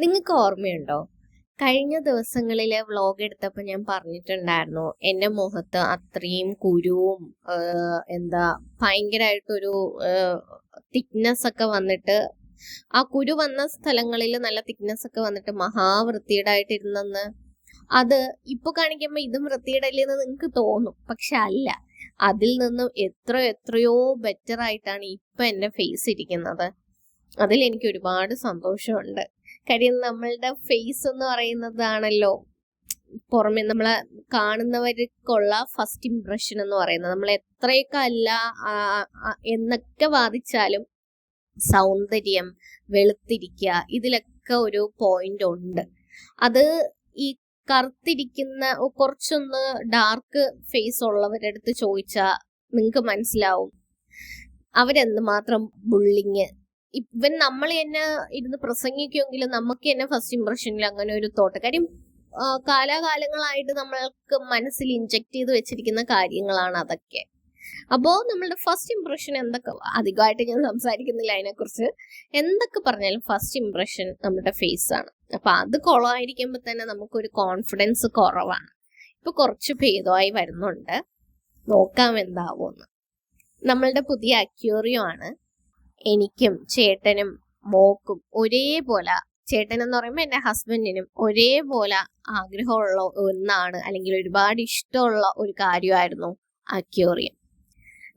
നിങ്ങൾക്ക് ഓർമ്മയുണ്ടോ? കഴിഞ്ഞ ദിവസങ്ങളിലെ വ്ലോഗ് എടുത്തപ്പോൾ ഞാൻ പറഞ്ഞിട്ടുണ്ടായിരുന്നു എൻ്റെ മുഖത്ത് അത്രയും കുരുവും എന്താ ഭയങ്കരമായിട്ടൊരു തിക്നെസ് ഒക്കെ വന്നിട്ട് ആ കുരു വന്ന സ്ഥലങ്ങളിൽ നല്ല തിക്നെസ് ഒക്കെ വന്നിട്ട് മഹാവൃത്തിയേടായിട്ടിരുന്നെന്ന്. അത് ഇപ്പൊ കാണിക്കുമ്പോൾ ഇതും വൃത്തിയേടല്ലേന്ന് നിങ്ങൾക്ക് തോന്നും, പക്ഷെ അല്ല. അതിൽ നിന്നും എത്രയോ ബെറ്റർ ആയിട്ടാണ് ഇപ്പൊ എൻ്റെ ഫേസ് ഇരിക്കുന്നത്. അതിൽ എനിക്ക് ഒരുപാട് സന്തോഷമുണ്ട്. കാര്യം നമ്മളുടെ ഫേസ് എന്ന് പറയുന്നതാണല്ലോ പുറമെ നമ്മളെ കാണുന്നവർക്കുള്ള ഫസ്റ്റ് ഇംപ്രഷൻ എന്ന് പറയുന്നത്. നമ്മൾ എത്രയൊക്കെ അല്ല എന്നൊക്കെ വാദിച്ചാലും സൗന്ദര്യം, വെളുത്തിരിക്കുക, ഇതിലൊക്കെ ഒരു പോയിന്റ് ഉണ്ട്. അത് ഈ കറുത്തിരിക്കുന്ന കുറച്ചൊന്ന് ഡാർക്ക് ഫേസ് ഉള്ളവരുടെ അടുത്ത് ചോദിച്ചാൽ നിങ്ങൾക്ക് മനസ്സിലാവും അവരെന്ത് മാത്രം ബുള്ളിങ്. ഇവൻ നമ്മൾ തന്നെ ഇരുന്ന് പ്രസംഗിക്കുമെങ്കിലും നമുക്ക് തന്നെ ഫസ്റ്റ് ഇംപ്രഷനിൽ അങ്ങനെ ഒരു തോട്ട്. കാര്യം കാലാകാലങ്ങളായിട്ട് നമ്മൾക്ക് മനസ്സിൽ ഇൻജെക്ട് ചെയ്ത് വെച്ചിരിക്കുന്ന കാര്യങ്ങളാണ് അതൊക്കെ. അപ്പോൾ നമ്മളുടെ ഫസ്റ്റ് ഇംപ്രഷൻ എന്തൊക്കെ, അധികമായിട്ട് ഞാൻ സംസാരിക്കുന്നില്ല അതിനെക്കുറിച്ച്. എന്തൊക്കെ പറഞ്ഞാലും ഫസ്റ്റ് ഇംപ്രഷൻ നമ്മുടെ ഫേസ് ആണ്. അപ്പൊ അത് കുളമായിരിക്കുമ്പോൾ തന്നെ നമുക്കൊരു കോൺഫിഡൻസ് കുറവാണ്. ഇപ്പൊ കുറച്ച് ഭേദമായി വരുന്നുണ്ട്, നോക്കാം എന്താവുമെന്ന്. നമ്മളുടെ പുതിയ അക്വേറിയം ആണ്. എനിക്കും ചേട്ടനും മോക്കും ഒരേപോലെ, ചേട്ടൻ എന്ന് പറയുമ്പോൾ എൻ്റെ ഹസ്ബൻഡിനും ഒരേപോലെ ആഗ്രഹമുള്ള ഒന്നാണ്, അല്ലെങ്കിൽ ഒരുപാട് ഇഷ്ടമുള്ള ഒരു കാര്യമായിരുന്നു അക്വേറിയം.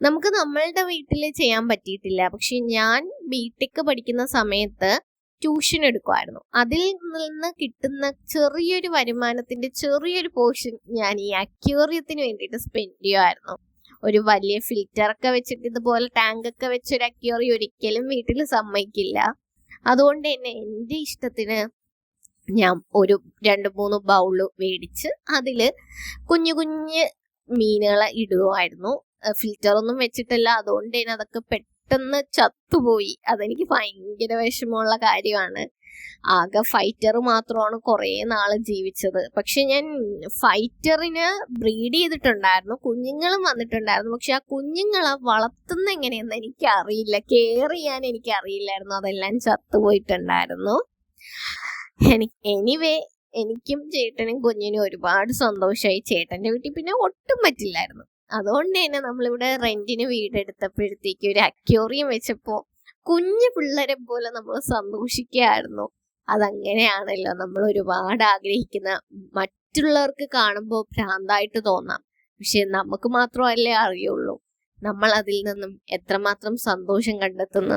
നമുക്ക് നമ്മളുടെ വീട്ടിൽ ചെയ്യാൻ പറ്റിയിട്ടില്ല. പക്ഷെ ഞാൻ ബിടെക് പഠിക്കുന്ന സമയത്ത് ട്യൂഷൻ എടുക്കുമായിരുന്നു. അതിൽ നിന്ന് കിട്ടുന്ന ചെറിയൊരു വരുമാനത്തിന്റെ ചെറിയൊരു പോർഷൻ ഞാൻ ഈ അക്വേറിയത്തിന് വേണ്ടിയിട്ട് സ്പെൻഡ് ചെയ്യുമായിരുന്നു. ഒരു വലിയ ഫിൽറ്ററൊക്കെ വെച്ചിട്ട് ഇതുപോലെ ടാങ്കൊക്കെ വെച്ചൊരു അക്വേറിയം ഒരിക്കലും വീട്ടിൽ സമ്മതിക്കില്ല. അതുകൊണ്ട് തന്നെ എൻ്റെ ഇഷ്ടത്തിന് ഞാൻ ഒരു 2-3 ബൗള് മേടിച്ച് അതില് കുഞ്ഞു കുഞ്ഞ് മീനുകളെ ഇടുമായിരുന്നു. ഫിൽറ്ററൊന്നും വെച്ചിട്ടില്ല, അതുകൊണ്ട് തന്നെ അതൊക്കെ പെട്ടെന്ന് ചത്തുപോയി. അതെനിക്ക് ഭയങ്കര വിഷമമുള്ള കാര്യമാണ്. ആകെ ഫൈറ്റർ മാത്രമാണ് കുറേ നാള് ജീവിച്ചത്. പക്ഷെ ഞാൻ ഫൈറ്ററിന് ബ്രീഡ് ചെയ്തിട്ടുണ്ടായിരുന്നു, കുഞ്ഞുങ്ങളും വന്നിട്ടുണ്ടായിരുന്നു. പക്ഷെ ആ കുഞ്ഞുങ്ങളെ വളർത്തുന്ന എങ്ങനെയെന്ന് എനിക്കറിയില്ല, കെയർ ചെയ്യാൻ എനിക്കറിയില്ലായിരുന്നു. അതെല്ലാം ചത്തുപോയിട്ടുണ്ടായിരുന്നു. എനിവേ എനിക്കും ചേട്ടനും കുഞ്ഞിനും ഒരുപാട് സന്തോഷമായി. ചേട്ടന്റെ വീട്ടിൽ പിന്നെ ഒട്ടും പറ്റില്ലായിരുന്നു. അതുകൊണ്ട് തന്നെ നമ്മളിവിടെ റെന്റിന് വീടെടുത്തപ്പോഴത്തേക്ക് ഒരു അക്വേറിയം വെച്ചപ്പോ കുഞ്ഞു പിള്ളേരെ പോലെ നമ്മൾ സന്തോഷിക്കുകയായിരുന്നു. അതങ്ങനെയാണല്ലോ, നമ്മൾ ഒരുപാട് ആഗ്രഹിക്കുന്ന, മറ്റുള്ളവർക്ക് കാണുമ്പോൾ ഭ്രാന്തായിട്ട് തോന്നാം, പക്ഷെ നമുക്ക് മാത്രമല്ലേ അറിയുള്ളൂ നമ്മൾ അതിൽ നിന്നും എത്രമാത്രം സന്തോഷം കണ്ടെത്തുന്നത്.